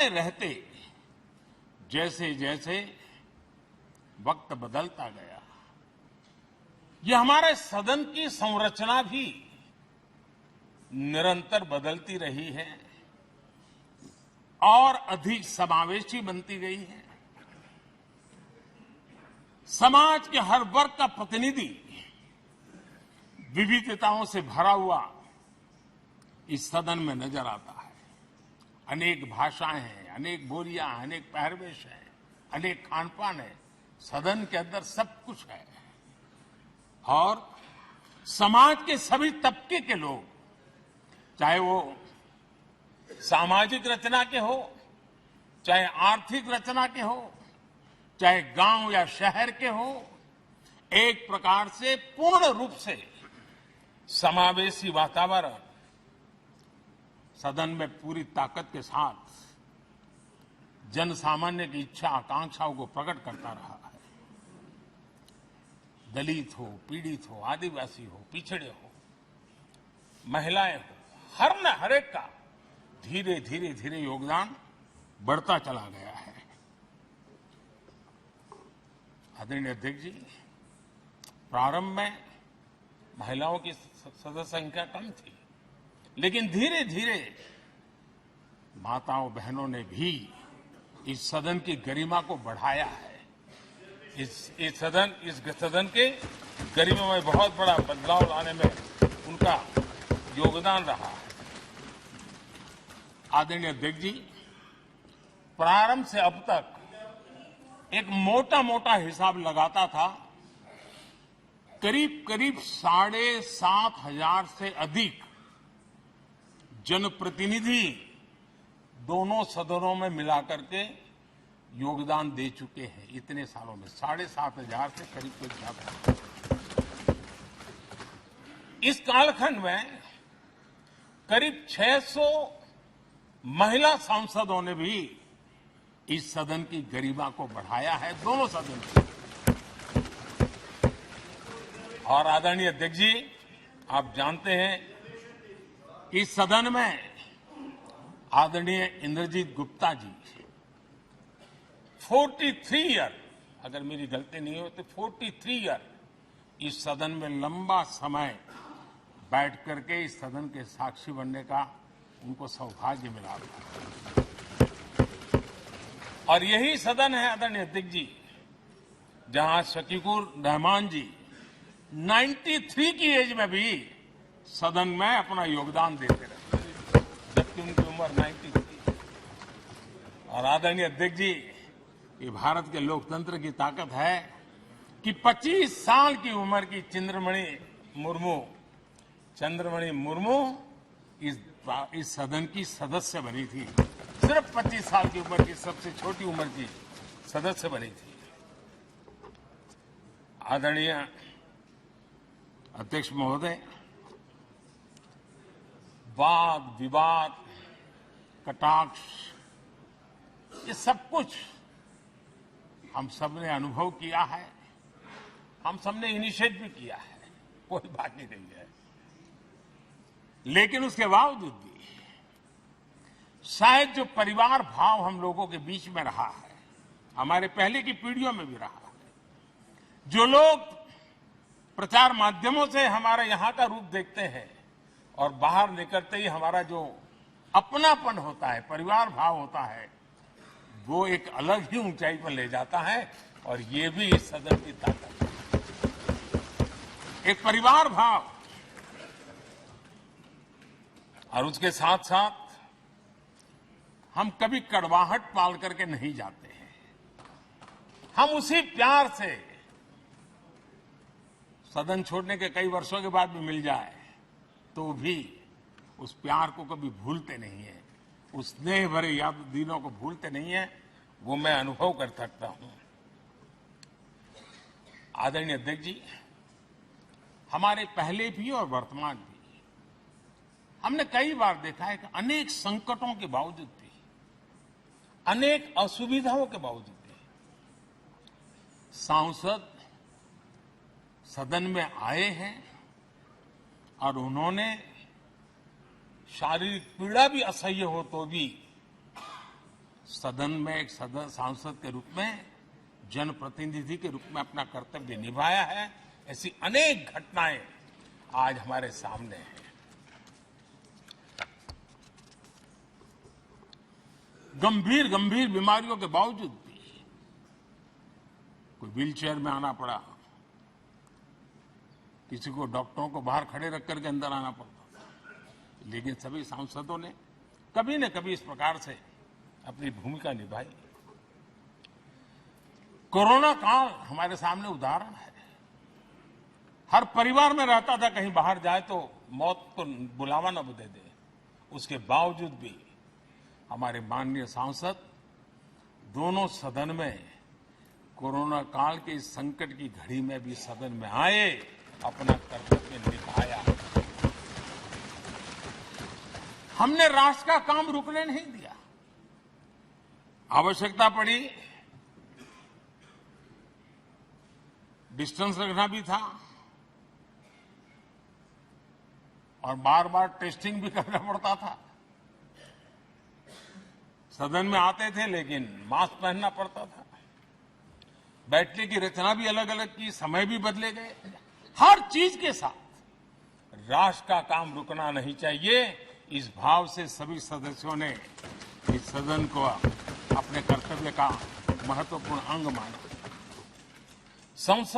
रहते जैसे जैसे वक्त बदलता गया, ये हमारे सदन की संरचना भी निरंतर बदलती रही है और अधिक समावेशी बनती गई है। समाज के हर वर्ग का प्रतिनिधि विविधताओं से भरा हुआ इस सदन में नजर आता है। अनेक भाषाएं हैं, अनेक बोलियां हैं, अनेक पहरवेश हैं, अनेक खानपान है। सदन के अंदर सब कुछ है और समाज के सभी तबके के लोग, चाहे वो सामाजिक रचना के हो, चाहे आर्थिक रचना के हो, चाहे गांव या शहर के हो, एक प्रकार से पूर्ण रूप से समावेशी वातावरण सदन में पूरी ताकत के साथ जन सामान्य की इच्छा आकांक्षाओं को प्रकट करता रहा है। दलित हो, पीड़ित हो, आदिवासी हो, पिछड़े हो, महिलाएं हो, हर एक का धीरे धीरे धीरे योगदान बढ़ता चला गया है। आदरणीय अध्यक्ष जी, प्रारंभ में महिलाओं की सदस्य संख्या कम थी, लेकिन धीरे धीरे माताओं बहनों ने भी इस सदन की गरिमा को बढ़ाया है। इस सदन के गरिमा में बहुत बड़ा बदलाव लाने में उनका योगदान रहा है। आदरणीय अध्यक्ष जी, प्रारंभ से अब तक एक मोटा मोटा हिसाब लगाता था, करीब करीब 7,500 से अधिक जनप्रतिनिधि दोनों सदनों में मिलाकर के योगदान दे चुके हैं। इतने सालों में 7,500 से करीब ज्यादा। इस कालखंड में करीब 600 महिला सांसदों ने भी इस सदन की गरिमा को बढ़ाया है, दोनों सदन की। और आदरणीय अध्यक्ष जी, आप जानते हैं कि इस सदन में आदरणीय इंद्रजीत गुप्ता जी 43 ईयर, अगर मेरी गलती नहीं हो तो 43 ईयर इस सदन में लंबा समय बैठ करके इस सदन के साक्षी बनने का उनको सौभाग्य मिला। और यही सदन है आदरणीय अध्यक्ष जी, जहां शकीकुर रहमान जी 93 की एज में भी सदन में अपना योगदान देते रहे, जबकि उनकी उम्र 93। और आदरणीय अध्यक्ष जी, ये भारत के लोकतंत्र की ताकत है कि 25 साल की उम्र की चंद्रमणि मुर्मू इस सदन की सदस्य बनी थी। सिर्फ 25 साल की उम्र की, सबसे छोटी उम्र की सदस्य बनी थी। आदरणीय अध्यक्ष महोदय, वाद विवाद, कटाक्ष, ये सब कुछ हम सबने अनुभव किया है, हम सबने इनिशिएट भी किया है, कोई बात नहीं रही है। लेकिन उसके बावजूद भी शायद जो परिवार भाव हम लोगों के बीच में रहा है, हमारे पहले की पीढ़ियों में भी रहा है, जो लोग प्रचार माध्यमों से हमारे यहां का रूप देखते हैं और बाहर निकलते ही हमारा जो अपनापन होता है, परिवार भाव होता है, वो एक अलग ही ऊंचाई पर ले जाता है। और ये भी इस सदन की ताकत है, एक परिवार भाव। और उसके साथ साथ हम कभी कड़वाहट पाल करके नहीं जाते हैं। हम उसी प्यार से सदन छोड़ने के कई वर्षों के बाद भी मिल जाए तो भी उस प्यार को कभी भूलते नहीं है, उस स्नेह भरे याद दिनों को भूलते नहीं है। वो मैं अनुभव कर सकता हूं। आदरणीय अध्यक्ष जी, हमारे पहले भी और वर्तमान भी हमने कई बार देखा है कि अनेक संकटों के बावजूद भी, अनेक असुविधाओं के बावजूद भी सांसद सदन में आए हैं और उन्होंने शारीरिक पीड़ा भी असह्य हो तो भी सदन में एक सांसद के रूप में, जनप्रतिनिधि के रूप में अपना कर्तव्य निभाया है। ऐसी अनेक घटनाएं आज हमारे सामने हैं। गंभीर गंभीर बीमारियों के बावजूद भी कोई व्हीलचेयर में आना पड़ा, किसी को डॉक्टरों को बाहर खड़े रख करके अंदर आना पड़ता, लेकिन सभी सांसदों ने कभी न कभी इस प्रकार से अपनी भूमिका निभाई। कोरोना काल हमारे सामने उदाहरण है। हर परिवार में रहता था कहीं बाहर जाए तो मौत को बुलावा न दे दे, उसके बावजूद भी हमारे माननीय सांसद दोनों सदन में कोरोना काल के इस संकट की घड़ी में भी सदन में आए, अपना कर्तव्य निभाया। हमने राष्ट्र का काम रुकने नहीं दिया। आवश्यकता पड़ी, डिस्टेंस रखना भी था और बार बार टेस्टिंग भी करना पड़ता था। सदन में आते थे लेकिन मास्क पहनना पड़ता था। बैठने की रचना भी अलग अलग की, समय भी बदले गए। हर चीज के साथ राष्ट्र का काम रुकना नहीं चाहिए, इस भाव से सभी सदस्यों ने इस सदन को अपने कर्तव्य का महत्वपूर्ण अंग माना। संसद